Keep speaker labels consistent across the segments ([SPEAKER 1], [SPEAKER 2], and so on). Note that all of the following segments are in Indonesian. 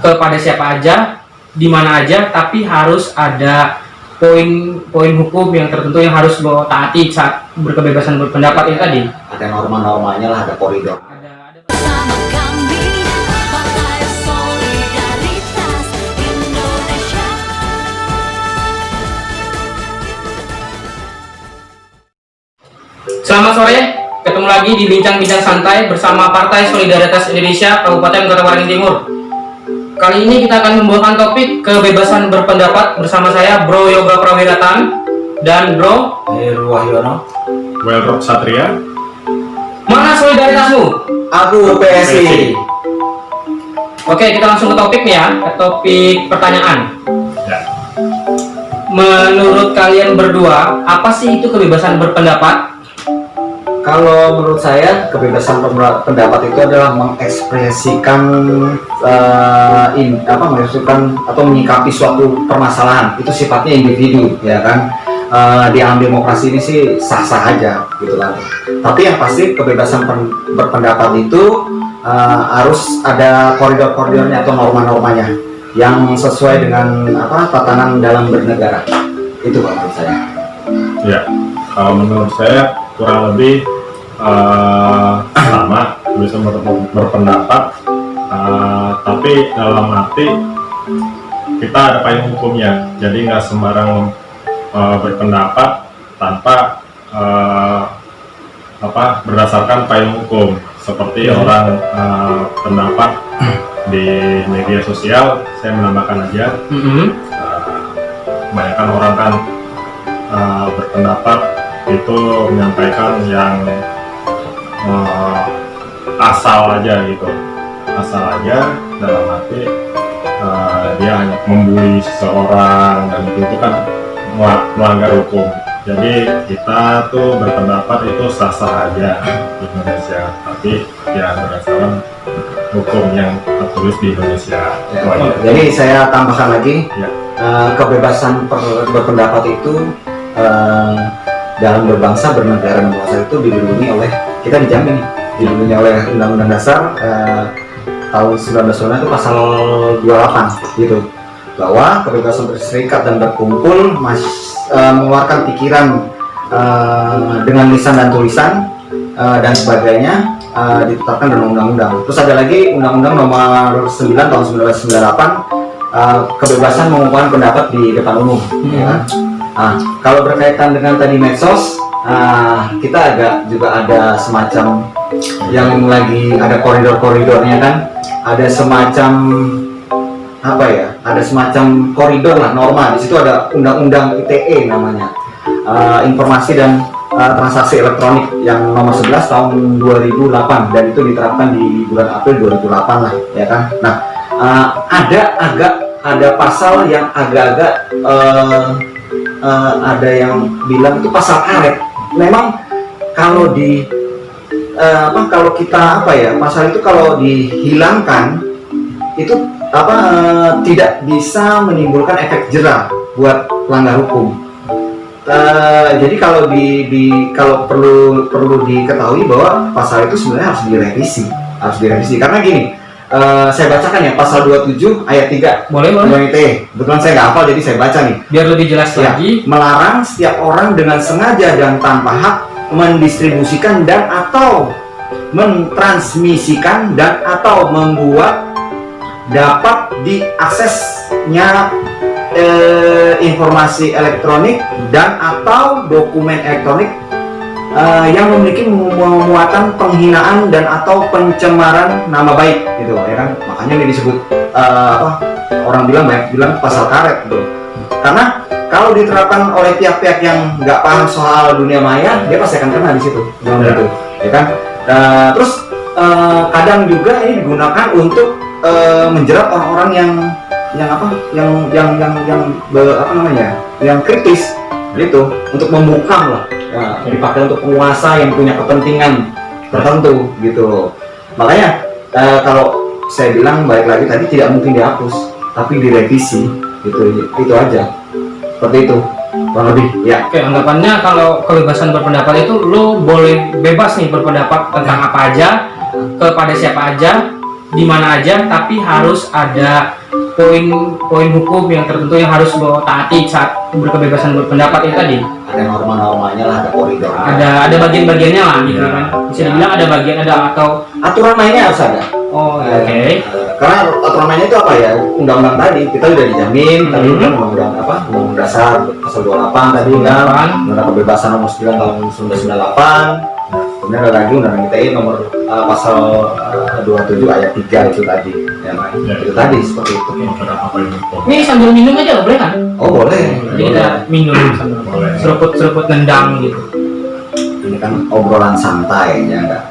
[SPEAKER 1] kepada siapa aja, di mana aja, tapi harus ada poin-poin hukum yang tertentu yang harus lo taati saat berkebebasan berpendapat itu tadi.
[SPEAKER 2] Ada norma-normanya lah, ada koridor.
[SPEAKER 3] Bersama kami, Partai Solidaritas Indonesia.
[SPEAKER 1] Selamat sore, ketemu lagi di Bincang-Bincang Santai bersama Partai Solidaritas Indonesia Kabupaten Kota Waringin Timur. Kali ini kita akan membawakan topik kebebasan berpendapat bersama saya Bro Yoga Prawiratan dan Bro
[SPEAKER 2] Heru Wahyono.
[SPEAKER 4] Welrock Satria.
[SPEAKER 1] Mana solidaritasmu?
[SPEAKER 2] Aku PSI.
[SPEAKER 1] Oke, kita langsung ke topik nih ya, ke topik pertanyaan.
[SPEAKER 4] Ya.
[SPEAKER 1] Menurut kalian berdua, apa sih itu kebebasan berpendapat?
[SPEAKER 2] Kalau menurut saya kebebasan pendapat itu adalah mengekspresikan mengekspresikan atau menyikapi suatu permasalahan. Itu sifatnya individu, ya kan. Di dalam demokrasi ini sih sah-sah aja gitu kan. Tapi yang pasti kebebasan berpendapat itu harus ada koridor-koridornya atau norma-normanya yang sesuai dengan tatanan dalam bernegara. Itu Pak menurut saya.
[SPEAKER 4] Ya, kalau menurut saya kurang lebih sama bisa berpendapat, tapi dalam arti kita ada payung hukumnya, jadi nggak sembarang berpendapat tanpa berdasarkan payung hukum. Seperti orang pendapat di media sosial, saya menambahkan aja, kebanyakan orang kan berpendapat itu menyampaikan yang asal aja gitu, asal aja dalam arti dia hanya membuli seseorang, dan itu kan melanggar hukum. Jadi kita tuh berpendapat itu sah-sah aja di Indonesia, tapi ya berdasarkan hukum yang tertulis di Indonesia. Itu aja.
[SPEAKER 2] Jadi saya tambahkan lagi,
[SPEAKER 4] Ya.
[SPEAKER 2] Kebebasan berpendapat itu dalam berbangsa, bernegara, dan bangsa itu dilindungi oleh, kita dijamin dilindungi oleh Undang-Undang Dasar tahun 1945 itu pasal 28 gitu, bahwa kebebasan berserikat dan berkumpul mengeluarkan pikiran dengan lisan dan tulisan dan sebagainya ditetapkan dalam undang-undang. Terus ada lagi Undang-Undang Nomor 9 tahun 1998 kebebasan mengungkapkan pendapat di depan umum. Ya. Kalau berkaitan dengan tadi medsos, kita juga ada semacam yang lagi ada koridor-koridornya kan, ada semacam ada semacam koridor lah, norma. Di situ ada Undang-Undang ITE namanya, Informasi dan Transaksi Elektronik, yang nomor 11 tahun 2008, dan itu diterapkan di bulan April 2008 lah, ya kan. Nah, ada pasal yang agak-agak ada yang bilang itu pasal karet. Memang kalau kalau kita pasal itu kalau dihilangkan itu tidak bisa menimbulkan efek jerah buat pelanggar hukum. Jadi kalau kalau perlu diketahui bahwa pasal itu sebenarnya harus direvisi karena gini, saya bacakan ya, pasal 27 ayat 3
[SPEAKER 1] Boleh.
[SPEAKER 2] kebetulan saya nggak hafal jadi saya baca nih,
[SPEAKER 1] Biar lebih jelas
[SPEAKER 2] ya,
[SPEAKER 1] lagi.
[SPEAKER 2] melarang setiap orang dengan sengaja dan tanpa hak mendistribusikan dan atau mentransmisikan dan atau membuat dapat diaksesnya informasi elektronik dan atau dokumen elektronik yang memiliki muatan penghinaan dan atau pencemaran nama baik gitu, ya kan. Makanya ini disebut orang bilang pasal karet gitu. Karena kalau diterapkan oleh pihak-pihak yang nggak paham soal dunia maya, dia pasti akan kena di situ, gitu, ya kan. Terus kadang juga ini digunakan untuk menjerat orang-orang yang kritis gitu, untuk membungkam lah, ya, dipakai untuk penguasa yang punya kepentingan tertentu gitu. Makanya kalau saya bilang balik lagi tadi, tidak mungkin dihapus tapi direvisi gitu, itu aja, seperti itu kurang lebih ya.
[SPEAKER 1] Oke, anggapannya kalau kebebasan berpendapat itu lo boleh bebas nih berpendapat tentang apa aja, kepada siapa aja, di mana aja, tapi harus ada poin hukum yang tertentu yang harus lo taati saat berkebebasan berpendapat itu tadi.
[SPEAKER 2] Ada norma-normanya lah, ada koridor.
[SPEAKER 1] Ada bagian-bagiannya lah gitu kan. Bisa dibilang ada bagian atau
[SPEAKER 2] Aturan mainnya harus ada.
[SPEAKER 1] oh
[SPEAKER 2] Ya,
[SPEAKER 1] oke.
[SPEAKER 2] Karena aturan mainnya itu apa ya? Undang-undang tadi kita udah dijamin, tadi kan undang-undang apa? Undang-undang dasar pasal 28 tadi kan.
[SPEAKER 1] 28.
[SPEAKER 2] Undang-undang kebebasan nomor 9 tahun 1998. Kemudian ada lagi undang-undang ITE nomor pasal 27 ayat 3 itu tadi. Ya, kan?
[SPEAKER 4] Ya.
[SPEAKER 2] Itu tadi seperti itu.
[SPEAKER 4] Beberapa poin hukum.
[SPEAKER 1] Ini sambil minum aja boleh kan?
[SPEAKER 2] Oh boleh.
[SPEAKER 1] Jadi kita minum sambil
[SPEAKER 4] Boleh.
[SPEAKER 1] seruput nendang gitu.
[SPEAKER 2] Ini kan obrolan santai ya enggak?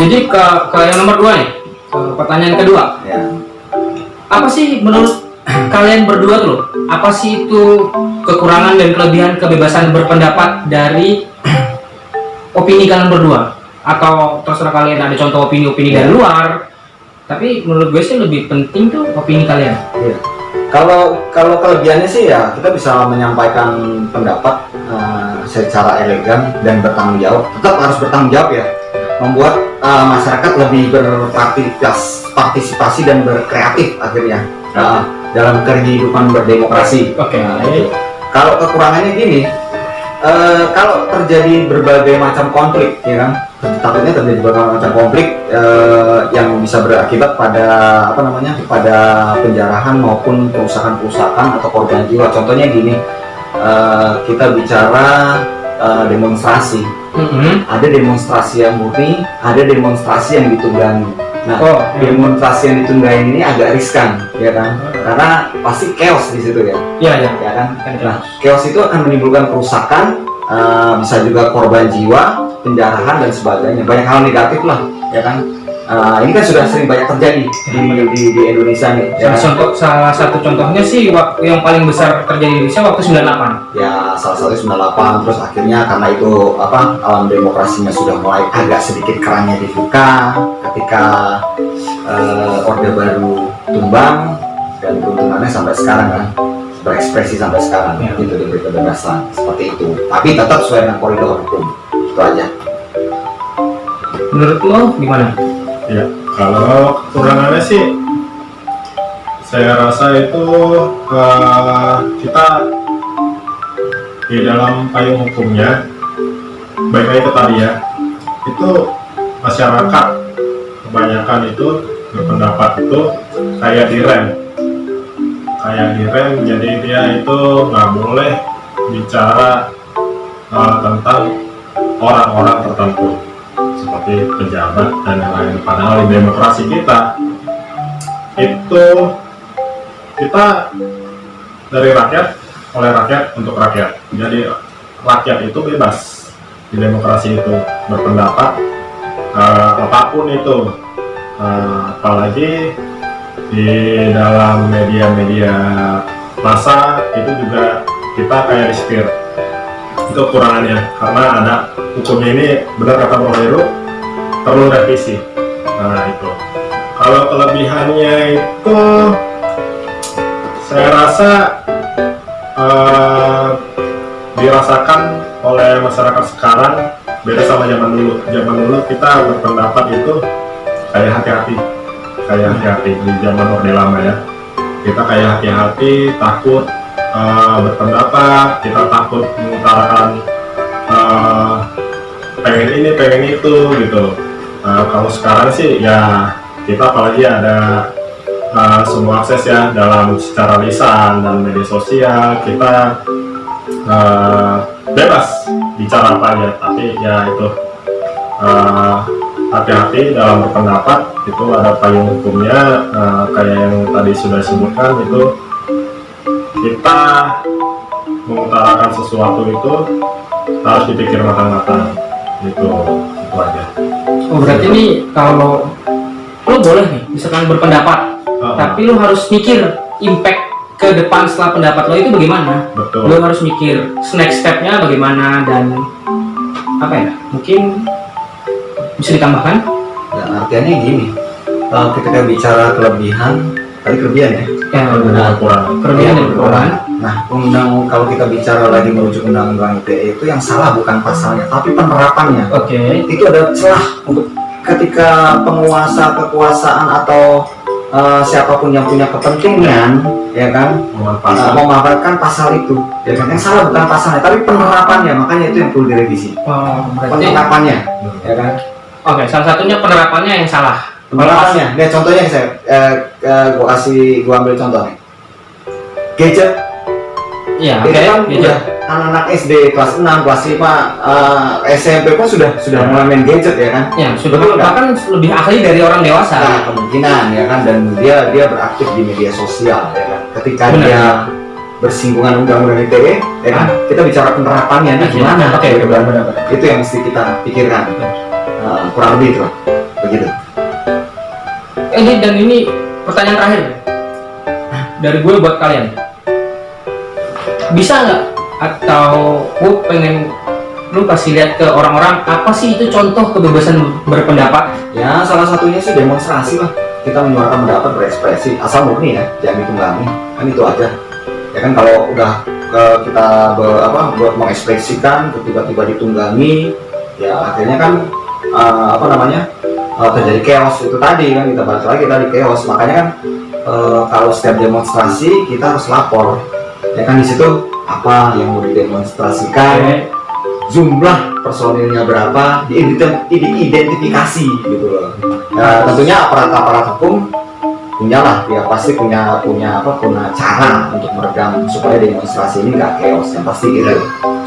[SPEAKER 1] Jadi ke yang nomor 2 nih. Pertanyaan kedua.
[SPEAKER 2] Ya.
[SPEAKER 1] Apa sih menurut kalian berdua tuh? Apa sih itu kekurangan dan kelebihan kebebasan berpendapat dari opini kalian berdua? Atau terserah kalian ada contoh opini-opini dari luar. Tapi menurut gue sih lebih penting tuh opini kalian.
[SPEAKER 2] Iya. Kalau kelebihannya sih ya kita bisa menyampaikan pendapat secara elegan dan bertanggung jawab. Tetap harus bertanggung jawab ya. Membuat masyarakat lebih berpartisipasi dan berkreatif akhirnya dalam kehidupan berdemokrasi.
[SPEAKER 1] Oke.
[SPEAKER 2] Gitu. Kalau kekurangannya gini, kalau terjadi berbagai macam konflik, ya kan, takutnya terjadi berbagai macam konflik yang bisa berakibat pada apa namanya, pada penjarahan maupun kerusakan atau korban jiwa. Contohnya gini, kita bicara demonstrasi. Ada demonstrasi yang murni, ada demonstrasi yang ditunggangi. Nah, demonstrasi yang ditunggangi ini agak riskan, ya kan? Karena pasti chaos di situ ya.
[SPEAKER 1] Iya, iya.
[SPEAKER 2] Ya kan? Nah, chaos itu akan menimbulkan kerusakan, bisa juga korban jiwa, penjarahan dan sebagainya. Banyak hal negatif lah, ya kan? Ini kan sudah sering banyak terjadi di Indonesia nih. Ya kan?
[SPEAKER 1] Salah satu contohnya sih yang paling besar terjadi di Indonesia waktu 98.
[SPEAKER 2] Ya salah satu 98, terus akhirnya karena itu apa, alam demokrasinya sudah mulai agak sedikit kerannya dibuka ketika Orde Baru tumbang dan peruntungannya sampai sekarang kan berekspresi sampai sekarang
[SPEAKER 1] Ya.
[SPEAKER 2] gitu, diberi kebebasan seperti itu, tapi tetap sesuai dengan koridor hukum. Itu aja.
[SPEAKER 1] Menurut lo gimana?
[SPEAKER 4] Ya, kalau kekurangannya sih saya rasa itu kita di dalam payung hukumnya, baik lagi ke tadi ya, itu masyarakat kebanyakan itu berpendapat itu kayak direm, jadi dia itu nggak boleh bicara tentang orang-orang tertentu seperti pejabat dan lain-lain. Padahal di demokrasi kita itu kita dari rakyat, oleh rakyat, untuk rakyat. Jadi rakyat itu bebas di demokrasi itu berpendapat apapun itu, apalagi di dalam media-media massa itu juga kita kayak disetir. Itu kekurangannya, karena ada hukumnya ini, benar kata Bro Heru, perlu revisi. Nah itu. Kalau kelebihannya itu saya rasa dirasakan oleh masyarakat sekarang beda sama zaman dulu. Zaman dulu kita berpendapat itu kayak hati-hati di zaman Orde Lama ya. Kita kayak hati-hati, takut berpendapat, kita takut mengutarakan pengen ini pengen itu gitu. Kalau sekarang sih ya kita apalagi ada semua akses ya, dalam secara lisan dan media sosial kita bebas bicara apa aja, tapi ya itu hati-hati dalam berpendapat. Itu ada payung hukumnya, kayak yang tadi sudah disebutkan, itu kita mengutarakan sesuatu itu harus dipikir matang-matang. Itu aja.
[SPEAKER 1] Oh berarti ini kalau lo boleh nih misalkan berpendapat, tapi lo harus mikir impact ke depan setelah pendapat lo itu bagaimana.
[SPEAKER 4] Betul.
[SPEAKER 1] Lo harus mikir next stepnya bagaimana, dan apa ya, mungkin bisa ditambahkan.
[SPEAKER 2] Ya, artinya gini, ketika bicara kelebihan, tadi kelebihan ya.
[SPEAKER 1] Ya, kelebihan dan kekurangan.
[SPEAKER 2] Nah, kalau kita bicara lagi merujuk undang-undang ITE itu yang salah bukan pasalnya, tapi penerapannya.
[SPEAKER 1] Oke.
[SPEAKER 2] Itu ada celah untuk ketika penguasa kekuasaan atau siapapun yang punya kepentingan, ya kan, memanfaatkan pasal itu, ya kan, yang salah bukan pasalnya, tapi penerapannya, makanya itu yang perlu direvisi.
[SPEAKER 1] Oh, berarti
[SPEAKER 2] Penerapannya, ya kan,
[SPEAKER 1] oke, salah satunya penerapannya yang salah.
[SPEAKER 2] penerapannya. Nah, contohnya gua ambil contoh nih, gadget.
[SPEAKER 1] Iya,
[SPEAKER 2] Itu
[SPEAKER 1] oke.
[SPEAKER 2] kan
[SPEAKER 1] Gadget.
[SPEAKER 2] udah anak-anak SD kelas 6, kelas 5, SMP pun sudah mulai main gadget, ya kan.
[SPEAKER 1] Ya, sudah
[SPEAKER 2] Betul nggak?
[SPEAKER 1] bahkan lebih ahli dari orang dewasa.
[SPEAKER 2] Nah, kemungkinan, ya kan, dan dia beraktif di media sosial, ya kan. Ketika
[SPEAKER 1] Benar.
[SPEAKER 2] dia bersinggungan undang-undang ITE, ya kan, kita bicara penerapannya nih gimana.
[SPEAKER 1] Oke,
[SPEAKER 2] gitu kan.
[SPEAKER 1] benar.
[SPEAKER 2] Itu yang mesti kita pikirkan. Kurang lebih itu, begitu.
[SPEAKER 1] Ini pertanyaan terakhir dari gue buat kalian. Bisa nggak, atau gue pengen lu kasih lihat ke orang-orang apa sih itu contoh kebebasan berpendapat?
[SPEAKER 2] Ya, salah satunya sih demonstrasi lah. Kita menyuarakan pendapat, berekspresi, asal murni ya, jangan ditunggangi. Kan itu aja. Ya kan, kalau udah kita buat mengekspresikan, tiba-tiba ditunggangi, ya akhirnya kan terjadi chaos itu tadi kan, kita bahas lagi tadi chaos. Makanya kan kalau setiap demonstrasi kita harus lapor. Ya kan, di situ apa yang mau didemonstrasikan, jumlah personilnya berapa, diidentifikasi gitu loh. Nah, tentunya aparat hukum dia pasti punya cara untuk meredam supaya demonstrasi ini nggak chaos, yang pasti gitu.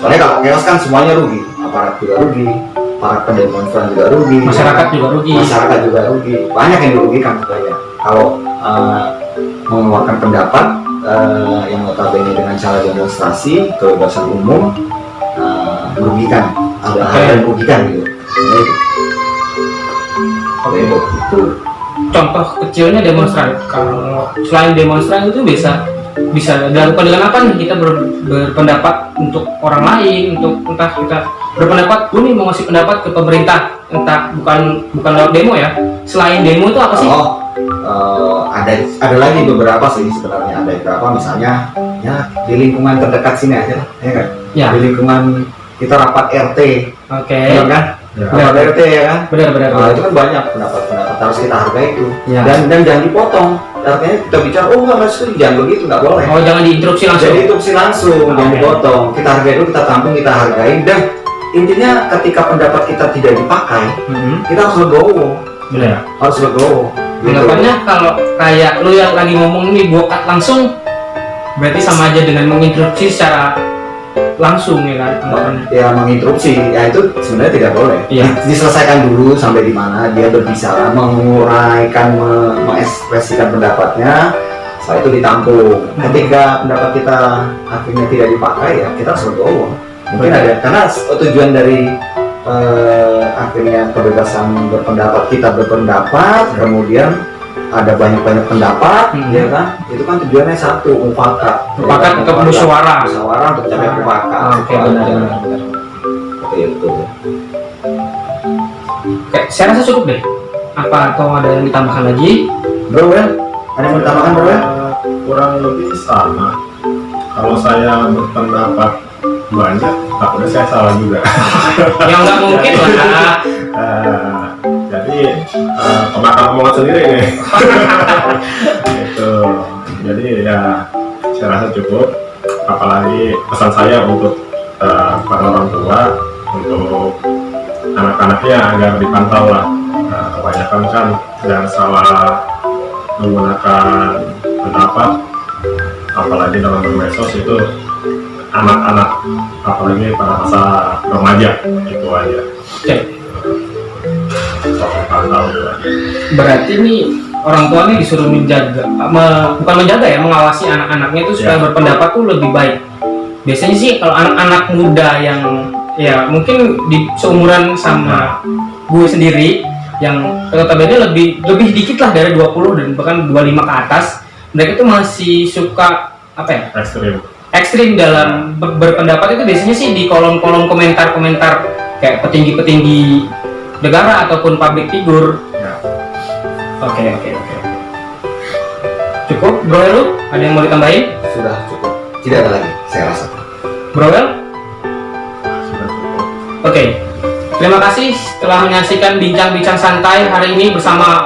[SPEAKER 2] Soalnya kalau chaos kan semuanya rugi, aparat juga rugi, para pendemonstran juga rugi,
[SPEAKER 1] Masyarakat juga rugi.
[SPEAKER 2] Banyak yang dirugikan sebenarnya kalau mengeluarkan pendapat yang notabene dengan cara demonstrasi kebebasan umum, merugikan, ada hal yang merugikan gitu.
[SPEAKER 1] Oke, itu contoh kecilnya demonstran. Kalau selain demonstran itu bisa dilakukan dengan apa nih? Kita berpendapat untuk orang lain, untuk entah kita berpendapat, gue nih mau ngasih pendapat ke pemerintah, entah bukan lewat demo ya. Selain demo itu apa sih?
[SPEAKER 2] Ada lagi beberapa sih sebenarnya. Ada beberapa, misalnya ya di lingkungan terdekat sini aja, ya kan?
[SPEAKER 1] Ya.
[SPEAKER 2] Di lingkungan kita rapat RT,
[SPEAKER 1] Oke.
[SPEAKER 2] benar kan?
[SPEAKER 4] Ya.
[SPEAKER 2] Rapat RT, ya kan?
[SPEAKER 1] Benar.
[SPEAKER 2] Nah, itu kan banyak pendapat harus kita hargai itu.
[SPEAKER 1] Ya.
[SPEAKER 2] Dan jangan dipotong. Artinya kita bicara, nggak setuju, jangan begitu, nggak boleh.
[SPEAKER 1] Oh, jangan diinterupsi langsung.
[SPEAKER 2] Jadi instruksi langsung, jangan
[SPEAKER 1] Oke.
[SPEAKER 2] dipotong. Kita hargai dulu, kita tampung, kita hargai. Dan intinya ketika pendapat kita tidak dipakai, kita harus legowo.
[SPEAKER 1] Benar.
[SPEAKER 2] Harus legowo.
[SPEAKER 1] Anggapannya kalau kayak lu yang lagi ngomong nih gua cut langsung, berarti sama aja dengan menginterupsi secara langsung, ya kan? Anggapannya.
[SPEAKER 2] Ya, menginterupsi, ya itu sebenarnya tidak boleh.
[SPEAKER 1] Iya.
[SPEAKER 2] Diselesaikan dulu sampai di mana dia berbicara, menguraikan, mengekspresikan pendapatnya. Setelah itu ditampung. Ketika pendapat kita akhirnya tidak dipakai, ya kita harus legowo. Mungkin
[SPEAKER 1] Betul.
[SPEAKER 2] ada, karena tujuan dari akhirnya kebebasan berpendapat, kita berpendapat, kemudian ada banyak pendapat, ya kan? Itu kan tujuannya satu, mufakat
[SPEAKER 1] Mufakat untuk musyawarah
[SPEAKER 2] untuk capai mufakat.
[SPEAKER 1] Oke, benar.
[SPEAKER 2] Oke, betul.
[SPEAKER 1] Oke, saya rasa cukup deh. Apa atau ada yang ditambahkan lagi?
[SPEAKER 2] Bro, ya? Ada yang mau ditambahkan, bro, ya?
[SPEAKER 4] Kurang lebih sama. Kalau saya berpendapat banyak, takutnya saya salah juga.
[SPEAKER 1] Yang nggak mungkin lah.
[SPEAKER 4] Jadi kemakan omongan sendiri nih. Itu. Jadi ya saya rasa cukup. Apalagi pesan saya untuk para orang tua, untuk anak-anaknya agar dipantau lah. Kebanyakan kan jangan salah menggunakan pendapat, apalagi dalam bermedsos itu anak-anak, apalagi pada masa remaja, itu aja.
[SPEAKER 1] Oke,
[SPEAKER 4] Soal pantau itu aja.
[SPEAKER 1] berarti nih orang tua nih disuruh menjaga, bukan menjaga ya, mengawasi anak-anaknya itu supaya
[SPEAKER 4] Ya.
[SPEAKER 1] berpendapat tuh lebih baik. Biasanya sih kalau anak-anak muda yang ya mungkin di seumuran sama gue sendiri, yang notabene lebih dikit lah dari 20 dan bahkan 25 ke atas, mereka tuh masih suka apa ya? Ekstrim dalam berpendapat itu biasanya sih di kolom-kolom komentar-komentar kayak petinggi-petinggi negara ataupun public figure.
[SPEAKER 4] Ya.
[SPEAKER 1] Oke. Cukup, Bro El, ada yang mau ditambahin?
[SPEAKER 2] Sudah cukup. Tidak ada lagi, saya rasa.
[SPEAKER 1] Bro El?
[SPEAKER 4] Sudah cukup.
[SPEAKER 1] Oke. Terima kasih telah menyaksikan bincang-bincang santai hari ini bersama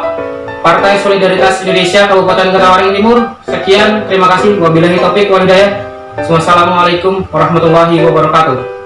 [SPEAKER 1] Partai Solidaritas Indonesia Kabupaten Kota Waringin Timur. Sekian, terima kasih. Wabillahi taufiq wal hidayah. Wassalamualaikum warahmatullahi wabarakatuh.